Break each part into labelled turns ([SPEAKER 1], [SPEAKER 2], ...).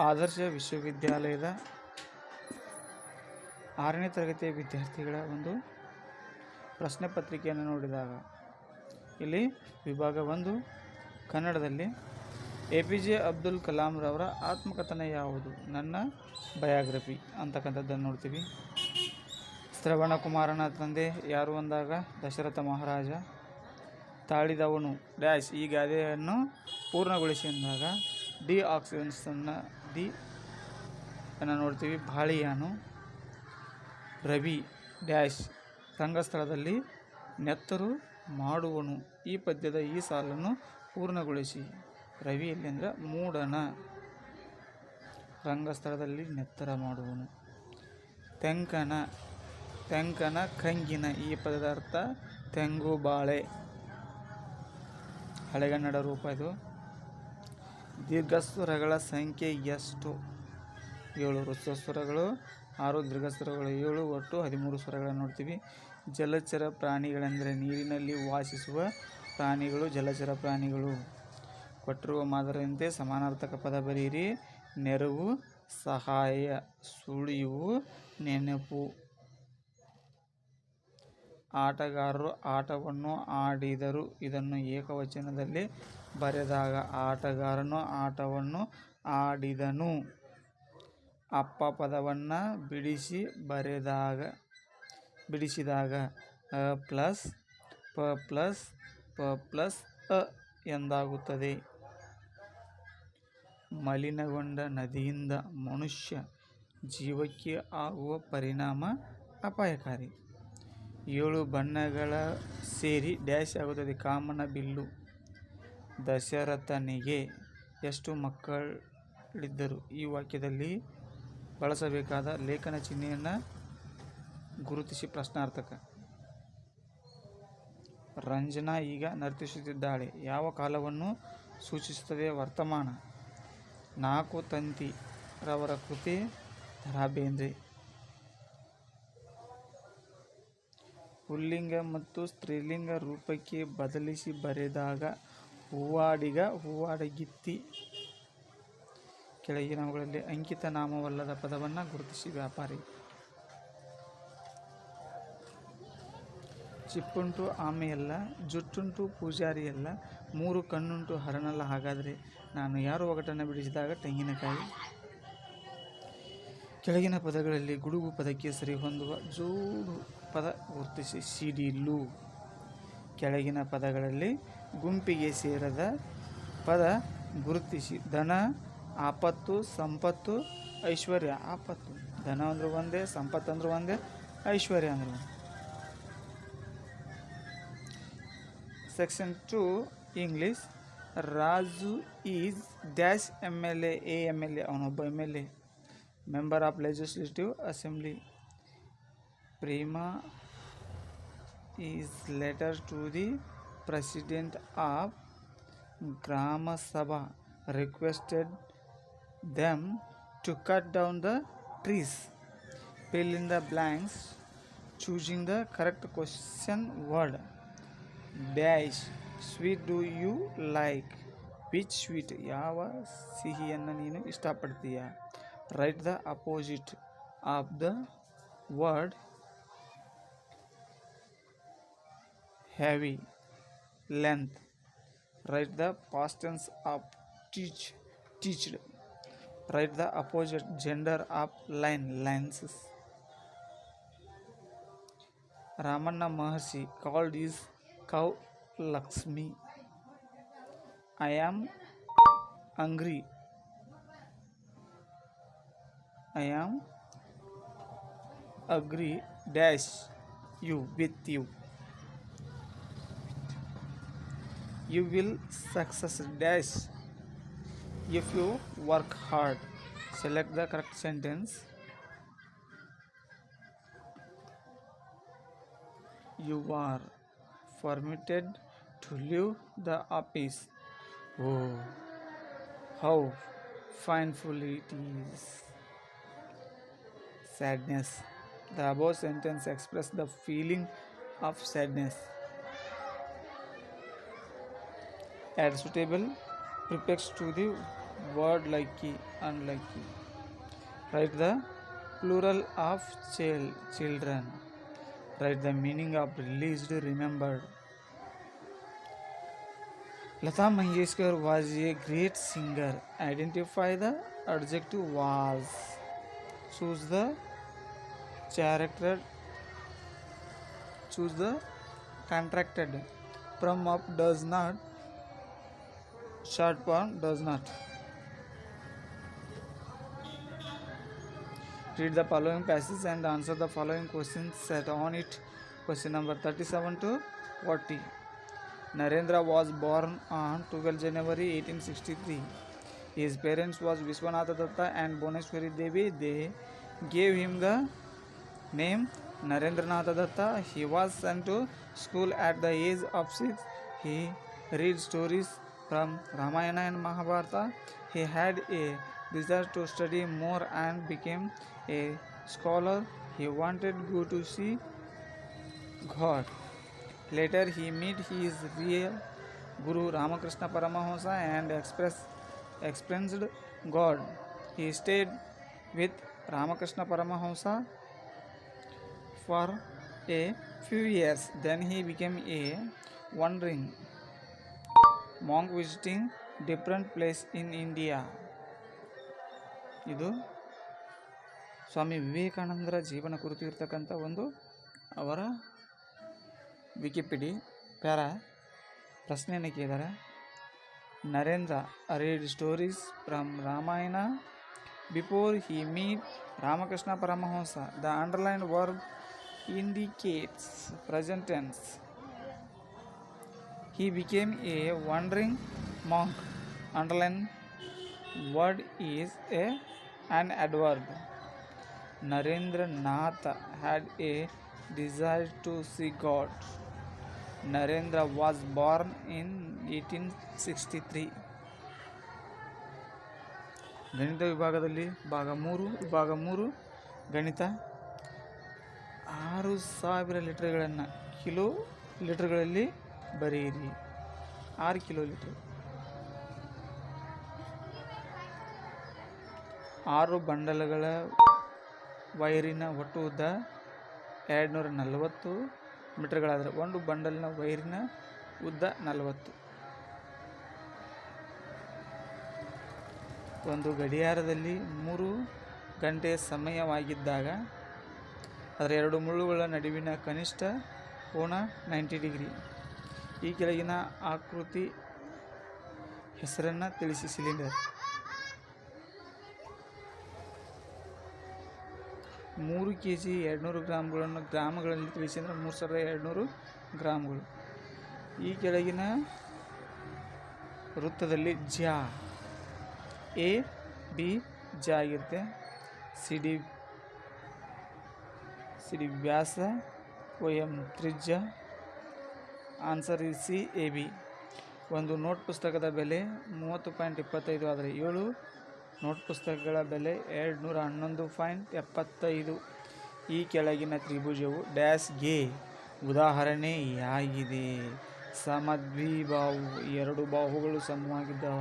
[SPEAKER 1] ಆದರ್ಶ ವಿಶ್ವವಿದ್ಯಾಲಯದ 6ನೇ ತರಗತಿಯ ವಿದ್ಯಾರ್ಥಿಗಳ ಒಂದು ಪ್ರಶ್ನೆ ಪತ್ರಿಕೆಯನ್ನು ನೋಡಿದಾಗ ಇಲ್ಲಿ ವಿಭಾಗ 1 ಕನ್ನಡದಲ್ಲಿ APJ ಅಬ್ದುಲ್ ಕಲಾಂ ರವರ ಆತ್ಮಕಥನ ಯಾವುದು? ನನ್ನ ಬಯೋಗ್ರಫಿ ಅಂತಕ್ಕಂಥದ್ದನ್ನು ನೋಡ್ತೀವಿ. ಶ್ರವಣ ಕುಮಾರನ ತಂದೆ ಯಾರು ಅಂದಾಗ ದಶರಥ ಮಹಾರಾಜ. ತಾಳಿದವನು ಡ್ಯಾಶ್ ಈ ಗಾದೆಯನ್ನು ಪೂರ್ಣಗೊಳಿಸಿ ಅಂದಾಗ ಡಿ ಆಕ್ಸಿಜನ್ನ ಡಿ ಅನ್ನು ನೋಡ್ತೀವಿ. ಬಾಳಿಯಾನು. ರವಿ ಡ್ಯಾಶ್ ರಂಗಸ್ಥಳದಲ್ಲಿ ನೆತ್ತರು ಮಾಡುವನು. ಈ ಪದ್ಯದ ಈ ಸಾಲನ್ನು ಪೂರ್ಣಗೊಳಿಸಿ. ರವಿ ಎಲ್ಲಿಂದ್ರೆ ಮೂಡನ. ರಂಗಸ್ಥಳದಲ್ಲಿ ನೆತ್ತರ ಮಾಡುವನು. ತೆಂಕನ ತೆಂಕನ ಕಂಗಿನ. ಈ ಪದದ ಅರ್ಥ ತೆಂಗು ಬಾಳೆ. ಹಳೆಗನ್ನಡ ರೂಪ ಇದು. ದೀರ್ಘಸ್ವರಗಳ ಸಂಖ್ಯೆ ಎಷ್ಟು? 7. ಹ್ರಸ್ವಸ್ವರಗಳು 6, ದೀರ್ಘಸ್ವರಗಳು 7, ಒಟ್ಟು 13 ಸ್ವರಗಳನ್ನು ನೋಡ್ತೀವಿ. ಜಲಚರ ಪ್ರಾಣಿಗಳೆಂದರೆ ನೀರಿನಲ್ಲಿ ವಾಸಿಸುವ ಪ್ರಾಣಿಗಳು ಜಲಚರ ಪ್ರಾಣಿಗಳು. ಕೊಟ್ಟಿರುವ ಮಾದರಿಯಂತೆ ಸಮಾನಾರ್ಥಕ ಪದ ಬರೆಯಿರಿ. ನೆರವು, ಸಹಾಯ, ಸುಳಿವು, ನೆನಪು. ಆಟಗಾರರು ಆಟವನ್ನು ಆಡಿದರು. ಇದನ್ನು ಏಕವಚನದಲ್ಲಿ ಬರೆದಾಗ ಆಟಗಾರನು ಆಟವನ್ನು ಆಡಿದನು. ಅಪ್ಪ ಪದವನ್ನು ಬಿಡಿಸಿದಾಗ ಅ ಪ್ಲಸ್ ಪ ಪ್ಲಸ್ ಪ ಪ್ಲಸ್ ಅ ಎಂದಾಗುತ್ತದೆ. ಮಲಿನಗೊಂಡ ನದಿಯಿಂದ ಮನುಷ್ಯ ಜೀವಕ್ಕೆ ಆಗುವ ಪರಿಣಾಮ ಅಪಾಯಕಾರಿ. 7 ಬಣ್ಣಗಳ ಸೇರಿ ಡ್ಯಾಶ್ ಆಗುತ್ತದೆ. ಕಾಮನ ಬಿಲ್ಲು. ದಶರಥನಿಗೆ ಎಷ್ಟು ಮಕ್ಕಳಿದ್ದರು? ಈ ವಾಕ್ಯದಲ್ಲಿ ಬಳಸಬೇಕಾದ ಲೇಖನ ಚಿಹ್ನೆಯನ್ನು ಗುರುತಿಸಿ ಪ್ರಶ್ನಾರ್ಥಕ. ರಂಜನಾ ಈಗ ನರ್ತಿಸುತ್ತಿದ್ದಾಳೆ. ಯಾವ ಕಾಲವನ್ನು ಸೂಚಿಸುತ್ತದೆ? ವರ್ತಮಾನ. 4 ತಂತಿ ರವರ ಕೃತಿ ದ ರಾ ಬೇಂದ್ರೆ. ಪುಲ್ಲಿಂಗ ಮತ್ತು ಸ್ತ್ರೀಲಿಂಗ ರೂಪಕ್ಕೆ ಬದಲಿಸಿ ಬರೆದಾಗ ಹೂವಾಡಿಗ, ಹೂವಾಡಗಿತ್ತಿ. ಕೆಳಗಿನವುಗಳಲ್ಲಿ ಅಂಕಿತ ನಾಮವಲ್ಲದ ಪದವನ್ನು ಗುರುತಿಸಿ. ವ್ಯಾಪಾರಿ. ಚಿಪ್ಪುಂಟು ಆಮೆಯಲ್ಲ, ಜುಟ್ಟುಂಟು ಪೂಜಾರಿಯಲ್ಲ, 3 ಕಣ್ಣುಂಟು ಹರನಲ್ಲ. ಹಾಗಾದರೆ ನಾನು ಯಾರು ಒಗಟನ್ನು ಬಿಡಿಸಿದಾಗ ತೆಂಗಿನಕಾಯಿ. ಕೆಳಗಿನ ಪದಗಳಲ್ಲಿ ಗುಡುಗು ಪದಕ್ಕೆ ಸರಿಹೊಂದುವ ಜೋಡು ಪದ ಗುರುತಿಸಿ. ಸಿಡಿಲು. ಕೆಳಗಿನ ಪದಗಳಲ್ಲಿ ಗುಂಪಿಗೆ ಸೇರದ ಪದ ಗುರುತಿಸಿ. ಧನ, ಆಪತ್ತು, ಸಂಪತ್ತು, ಐಶ್ವರ್ಯ. ಆಪತ್ತು. ಧನ ಅಂದ್ರೆ ಒಂದೇ, ಸಂಪತ್ತು ಅಂದ್ರೆ ಒಂದೇ, ಐಶ್ವರ್ಯ ಅಂದ್ರೆ ಒಂದೇ. Section 2 English. Raju is dash MLA. A MLA ಅವನೊಬ್ಬ MLA. Member of legislative assembly. Prema is letter to the president of Gram Sabha requested them to cut down the trees. Fill in the blanks choosing the correct question word. Dash sweet do you like? Which sweet? ಯಾವ ಸಿಹಿಯನ್ನು ನೀನು ಇಷ್ಟಪಡ್ತೀಯ? Write the opposite of the word heavy. Length. Write the past tense of teached. Write the opposite gender of line. Lenses. Ramanna Maharshi called his cow Lakshmi. I am hungry. I am agree dash you with you. You will success dash if you work hard. Select the correct sentence. You are permitted to leave the office. Oh, how painful it is. Sadness. The above sentence expresses the feeling of sadness. Add suitable prefix to the word lucky, unlucky. Write the plural of children. Write the meaning of released, remembered. Lata Mangeshkar was a great singer. Identify the adjective was. Choose the character. Choose the contracted. From up does not. Short form does not. Read the following passage and answer the following questions set on it. Question number 37 to 40. Narendra was born on 12 January 1863. His parents was Vishwanatha Datta and Bhuneshwari Devi. They gave him the name Narendranath Datta. He was sent to school at the age of 6. He read stories from Ramayana and Mahabharata. He had a desire to study more and became a scholar. He wanted to go to see God. Later he met his real Guru Ramakrishna Paramahamsa and experienced God. He stayed with Ramakrishna Paramahamsa for a few years. Then he became a wandering monk visiting different places in India. ಇದು ಸ್ವಾಮಿ ವಿವೇಕಾನಂದರ ಜೀವನ ಕುರಿತು ಇರ್ತಕ್ಕಂಥ ಒಂದು ಅವರ ವಿಕಿಪಿಡಿ para. ಪ್ರಶ್ನೆಯನ್ನು ಕೇಳಿದ್ದಾರೆ. Narendra read stories from Ramayana before he meet Ramakrishna Paramahamsa. The underlined verb indicates present tense. He became a wandering monk. Underlined word is an adverb. Narendra Nath had a desire to see God. Narendra was born in 1863. ಗಣಿತ ವಿಭಾಗದಲ್ಲಿ ವಿಭಾಗ 3 ಗಣಿತ 6000 ಲೀಟರ್ಗಳನ್ನು kilo ಲೀಟರ್ಗಳಲ್ಲಿ ಬರೆಯಿರಿ. 6 kilo litre. 6 ಬಂಡಲ್ಗಳ ವೈರಿನ ಒಟ್ಟು ಉದ್ದ 240 ಮೀಟರ್ಗಳಾದರೆ ಒಂದು ಬಂಡಲ್ನ ವೈರಿನ ಉದ್ದ 40. ಒಂದು ಗಡಿಯಾರದಲ್ಲಿ 3 ಗಂಟೆ ಸಮಯವಾಗಿದ್ದಾಗ ಅದರ 2 ಮುಳ್ಳುಗಳ ನಡುವಿನ ಕನಿಷ್ಠ ಕೋನ 90 ಡಿಗ್ರಿ. ಈ ಕೆಳಗಿನ ಆಕೃತಿ ಹೆಸರನ್ನು ತಿಳಿಸಿ. ಸಿಲಿಂಡರ್ 3 kg 200 ಗ್ರಾಮ್ಗಳನ್ನು ಗ್ರಾಮಗಳಲ್ಲಿ ತಿಳಿಸಿ ಅಂದರೆ 3200 ಗ್ರಾಮ್ಗಳು. ಈ ಕೆಳಗಿನ ವೃತ್ತದಲ್ಲಿ ಜ ಎ ಬಿ ಜ ಆಗಿರುತ್ತೆ. ಸಿ ಡಿ ವ್ಯಾಸ, ಒ ಎಂ ತ್ರಿಜ್ಯ. Answer is C A B. ಒಂದು ನೋಟ್ ಪುಸ್ತಕದ ಬೆಲೆ 30.25 ಆದರೆ 7 ನೋಟ್ ಪುಸ್ತಕಗಳ ಬೆಲೆ 211.75. ಈ ಕೆಳಗಿನ ತ್ರಿಭುಜವು ಡ್ಯಾಶ್ಗೆ ಉದಾಹರಣೆಯಾಗಿದೆ. ಸಮದ್ವಿಬಾಹು, 2 ಬಾಹುಗಳು ಸಮವಾಗಿದ್ದಾವ.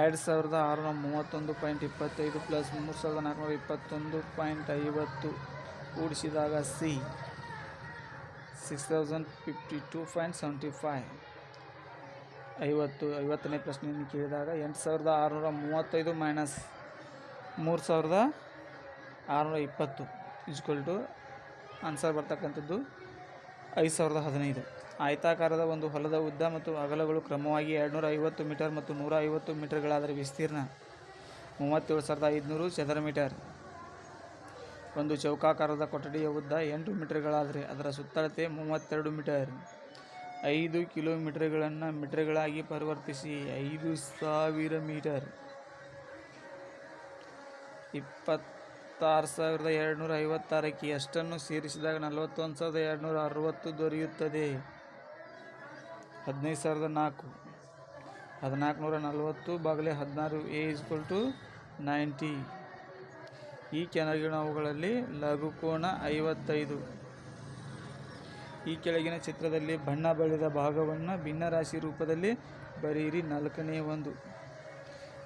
[SPEAKER 1] ಎರಡು 2631.25 ಪ್ಲಸ್ 3421.50 ಕೂಡಿಸಿದಾಗ ಸಿ 6052.75. 50ನೇ ಪ್ರಶ್ನೆಯನ್ನು ಕೇಳಿದಾಗ 8635 ಮೈನಸ್ 3620 = ಆನ್ಸರ್ ಬರ್ತಕ್ಕಂಥದ್ದು 5015. ಆಯತಾಕಾರದ ಒಂದು ಹೊಲದ ಉದ್ದ ಮತ್ತು ಅಗಲಗಳು ಕ್ರಮವಾಗಿ 250 ಮೀಟರ್ ಮತ್ತು 150 ಮೀಟರ್ಗಳಾದರೆ ವಿಸ್ತೀರ್ಣ 37500 ಚದರ ಮೀಟರ್. ಒಂದು ಚೌಕಾಕಾರದ ಕೊಠಡಿಯ ಉದ್ದ 8 ಮೀಟರ್ಗಳಾದರೆ ಅದರ ಸುತ್ತಳತೆ 32 ಮೀಟರ್. 5 ಕಿಲೋಮೀಟರ್ಗಳನ್ನು ಮೀಟರ್ಗಳಾಗಿ ಪರಿವರ್ತಿಸಿ 5000 ಮೀಟರ್. 26256ಕ್ಕೆ ಎಷ್ಟನ್ನು ಸೇರಿಸಿದಾಗ 41260 ದೊರೆಯುತ್ತದೆ? 15004. 1440 / 16 a = 90. ಈ ಕೆಳಗಿನವುಗಳಲ್ಲಿ ಲಘುಕೋನ 55. ಈ ಕೆಳಗಿನ ಚಿತ್ರದಲ್ಲಿ ಬಣ್ಣ ಬಳಿದ ಭಾಗವನ್ನು ಭಿನ್ನರಾಶಿ ರೂಪದಲ್ಲಿ ಬರೆಯಿರಿ. 4ನೇ ಒಂದು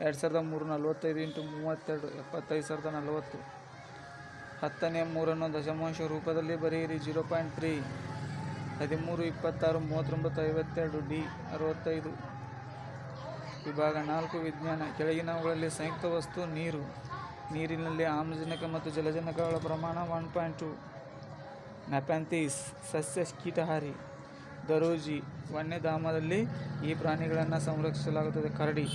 [SPEAKER 1] 2345 × 32 75040. 10ನೇ 3 ದಶಮಾಂಶ ರೂಪದಲ್ಲಿ ಬರೆಯಿರಿ. 0.3. 13 26 39 52 ಡಿ 65. ವಿಭಾಗ 4 ವಿಜ್ಞಾನ. ಕೆಳಗಿನವುಗಳಲ್ಲಿ ಸಂಯುಕ್ತ ವಸ್ತು ನೀರು. ನೀರಿನಲ್ಲಿ ಆಮ್ಲಜನಕ ಮತ್ತು ಜಲಜನಕಗಳ ಪ್ರಮಾಣ 1.2. ನ್ಯಾಪ್ಯಾಂಥೀಸ್ ಸಸ್ಯ ಕೀಟಹಾರಿ. ದರೋಜಿ ವನ್ಯಧಾಮದಲ್ಲಿ ಈ ಪ್ರಾಣಿಗಳನ್ನು ಸಂರಕ್ಷಿಸಲಾಗುತ್ತದೆ. ಕರಡಿ.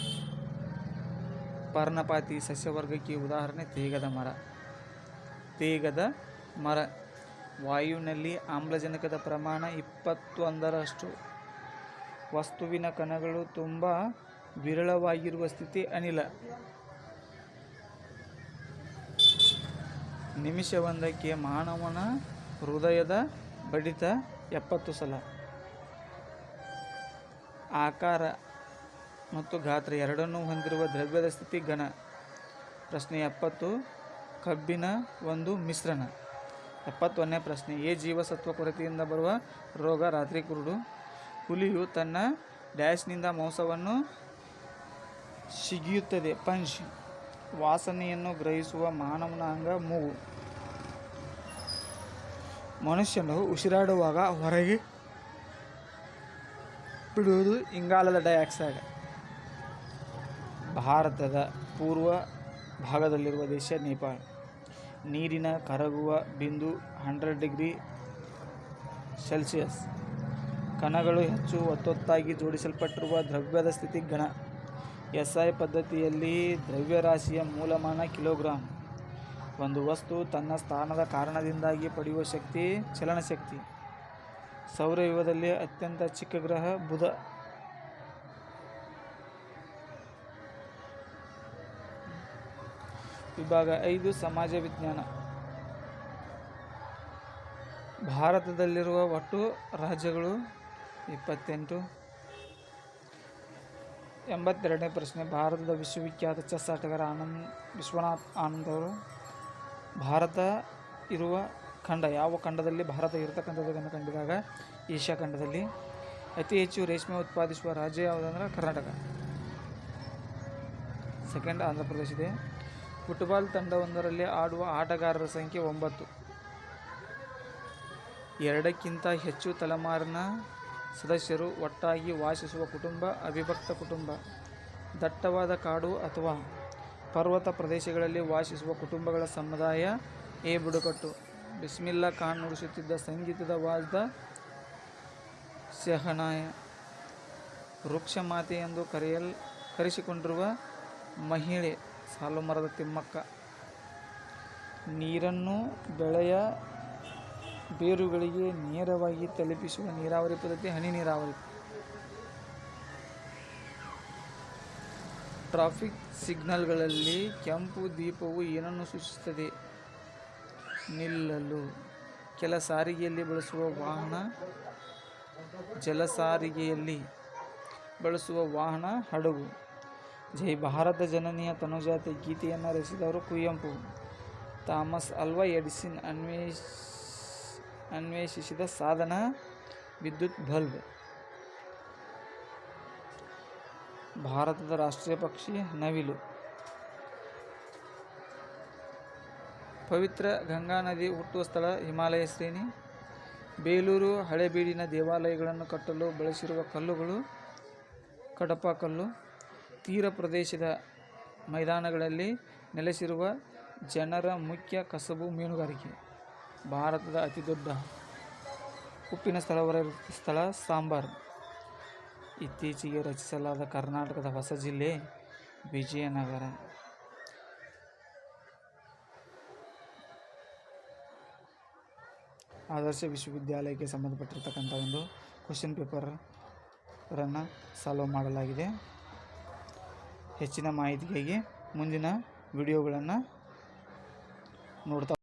[SPEAKER 1] ಪರ್ಣಪಾತಿ ಸಸ್ಯವರ್ಗಕ್ಕೆ ಉದಾಹರಣೆ ತೇಗದ ಮರ. ವಾಯುವಿನಲ್ಲಿ ಆಮ್ಲಜನಕದ ಪ್ರಮಾಣ 21ರಷ್ಟು. ವಸ್ತುವಿನ ಕಣಗಳು ತುಂಬ ವಿರಳವಾಗಿರುವ ಸ್ಥಿತಿ ಅನಿಲ. ನಿಮಿಷವೊಂದಕ್ಕೆ ಮಾನವನ ಹೃದಯದ ಬಡಿತ 70 ಸಲ. ಆಕಾರ ಮತ್ತು ಗಾತ್ರ ಎರಡನ್ನೂ ಹೊಂದಿರುವ ದ್ರವ್ಯದ ಸ್ಥಿತಿ ಘನ. ಪ್ರಶ್ನೆ 70. ಕಬ್ಬಿನ ಒಂದು ಮಿಶ್ರಣ. 71ನೇ ಪ್ರಶ್ನೆ. ಎ ಜೀವಸತ್ವ ಕೊರತೆಯಿಂದ ಬರುವ ರೋಗ ರಾತ್ರಿ ಕುರುಡು. ಹುಲಿಯು ತನ್ನ ಡ್ಯಾಶ್ನಿಂದ ಮಾಂಸವನ್ನು ಸಿಗಿಯುತ್ತದೆ. ಪಂಚ್. ವಾಸನೆಯನ್ನು ಗ್ರಹಿಸುವ ಮಾನವನ ಅಂಗ ಮೂಗು. ಮನುಷ್ಯನು ಉಸಿರಾಡುವಾಗ ಹೊರಗೆ ಬಿಡುವುದು ಇಂಗಾಲದ ಡೈಆಕ್ಸೈಡ್. ಭಾರತದ ಪೂರ್ವ ಭಾಗದಲ್ಲಿರುವ ದೇಶ ನೇಪಾಳ. ನೀರಿನ ಕರಗುವ ಬಿಂದು 100°C. ಕಣಗಳು ಹೆಚ್ಚು ಒತ್ತೊತ್ತಾಗಿ ಜೋಡಿಸಲ್ಪಟ್ಟಿರುವ ದ್ರವ್ಯದ ಸ್ಥಿತಿ ಘನ. SI ಪದ್ಧತಿಯಲ್ಲಿ ದ್ರವ್ಯರಾಶಿಯ ಮೂಲಮಾನ ಕಿಲೋಗ್ರಾಂ. ಒಂದು ವಸ್ತು ತನ್ನ ಸ್ಥಾನದ ಕಾರಣದಿಂದಾಗಿ ಪಡೆಯುವ ಶಕ್ತಿ ಚಲನಶಕ್ತಿ. ಸೌರವ್ಯೂಹದಲ್ಲಿ ಅತ್ಯಂತ ಚಿಕ್ಕ ಗ್ರಹ ಬುಧ. ವಿಭಾಗ 5 ಸಮಾಜ ವಿಜ್ಞಾನ. ಭಾರತದಲ್ಲಿರುವ ಒಟ್ಟು ರಾಜ್ಯಗಳು 28. 82ನೇ ಪ್ರಶ್ನೆ. ಭಾರತದ ವಿಶ್ವವಿಖ್ಯಾತ ಚೆಸ್ ಆಟಗಾರ ವಿಶ್ವನಾಥ್ ಆನಂದ್ ಅವರು. ಭಾರತ ಇರುವ ಖಂಡ. ಯಾವ ಖಂಡದಲ್ಲಿ ಭಾರತ ಇರತಕ್ಕಂಥದ್ದನ್ನು ಕಂಡಿದಾಗ ಏಷ್ಯಾ ಖಂಡದಲ್ಲಿ. ಅತಿ ಹೆಚ್ಚು ರೇಷ್ಮೆ ಉತ್ಪಾದಿಸುವ ರಾಜ್ಯ ಯಾವುದಂದ್ರೆ ಕರ್ನಾಟಕ. ಸೆಕೆಂಡ್ ಆಂಧ್ರ ಪ್ರದೇಶ ಇದೆ. ಫುಟ್ಬಾಲ್ ತಂಡವೊಂದರಲ್ಲಿ ಆಡುವ ಆಟಗಾರರ ಸಂಖ್ಯೆ 9. 2ಕ್ಕಿಂತ ಹೆಚ್ಚು ತಲೆಮಾರಿನ ಸದಸ್ಯರು ಒಟ್ಟಾಗಿ ವಾಸಿಸುವ ಕುಟುಂಬ ಅವಿಭಕ್ತ ಕುಟುಂಬ. ದಟ್ಟವಾದ ಕಾಡು ಅಥವಾ ಪರ್ವತ ಪ್ರದೇಶಗಳಲ್ಲಿ ವಾಸಿಸುವ ಕುಟುಂಬಗಳ ಸಮುದಾಯ. ಎ ಬುಡಕಟ್ಟು. ಬಿಸ್ಮಿಲ್ಲಾ ಖಾನ್ ನುಡಿಸುತ್ತಿದ್ದ ಸಂಗೀತದ ವಾದ್ಯ ಶೆಹನಾಯ. ವೃಕ್ಷ ಮಾತೆ ಎಂದು ಕರೆಸಿಕೊಂಡಿರುವ ಮಹಿಳೆ ಸಾಲುಮರದ ತಿಮ್ಮಕ್ಕ. ನೀರನ್ನು ಬೆಳೆಯ ಬೇರುಗಳಿಗೆ ನೇರವಾಗಿ ತಲುಪಿಸುವ ನೀರಾವರಿ ಪದ್ಧತಿ ಹನಿ ನೀರಾವರಿ. ಟ್ರಾಫಿಕ್ ಸಿಗ್ನಲ್ಗಳಲ್ಲಿ ಕೆಂಪು ದೀಪವು ಏನನ್ನು ಸೂಚಿಸುತ್ತದೆ? ನಿಲ್ಲಲು. ಕೆಲ ಸಾರಿಗೆಯಲ್ಲಿ ಬಳಸುವ ವಾಹನ. ಜಲಸಾರಿಗೆಯಲ್ಲಿ ಬಳಸುವ ವಾಹನ ಹಡಗು. ಜೈ ಭಾರತ ಜನನಿಯ ತನುಜಾತೆ ಗೀತೆಯನ್ನು ರಚಿಸಿದವರು ಕುವೆಂಪು. ಥಾಮಸ್ ಆಲ್ವಾ ಎಡಿಸನ್ ಅನ್ವೇಷಿಸಿದ ಸಾಧನ ವಿದ್ಯುತ್ ಬಲ್ಬ್. ಭಾರತದ ರಾಷ್ಟ್ರೀಯ ಪಕ್ಷಿ ನವಿಲು. ಪವಿತ್ರ ಗಂಗಾ ನದಿ ಹುಟ್ಟುವ ಸ್ಥಳ ಹಿಮಾಲಯ ಶ್ರೇಣಿ. ಬೇಲೂರು ಹಳೆಬೀಡಿನ ದೇವಾಲಯಗಳನ್ನು ಕಟ್ಟಲು ಬಳಸಿರುವ ಕಲ್ಲುಗಳು ಕಡಪ ಕಲ್ಲು. ತೀರ ಪ್ರದೇಶದ ಮೈದಾನಗಳಲ್ಲಿ ನೆಲೆಸಿರುವ ಜನರ ಮುಖ್ಯ ಕಸಬು ಮೀನುಗಾರಿಕೆ. ಭಾರತದ ಅತಿ ದೊಡ್ಡ ಉಪ್ಪಿನ ಸ್ಥಳ ಸಾಂಬಾರ್. ಇತ್ತೀಚೆಗೆ ರಚಿಸಲಾದ ಕರ್ನಾಟಕದ ಹೊಸ ಜಿಲ್ಲೆ ವಿಜಯನಗರ. ಆದರ್ಶ ವಿಶ್ವವಿದ್ಯಾಲಯಕ್ಕೆ ಸಂಬಂಧಪಟ್ಟಿರ್ತಕ್ಕಂಥ ಒಂದು ಕ್ವಶನ್ ಪೇಪರನ್ನು ಸಾಲ್ವ್ ಮಾಡಲಾಗಿದೆ. ಹೆಚ್ಚಿನ ಮಾಹಿತಿಗಾಗಿ ಮುಂದಿನ ವಿಡಿಯೋಗಳನ್ನು ನೋಡ್ತಾ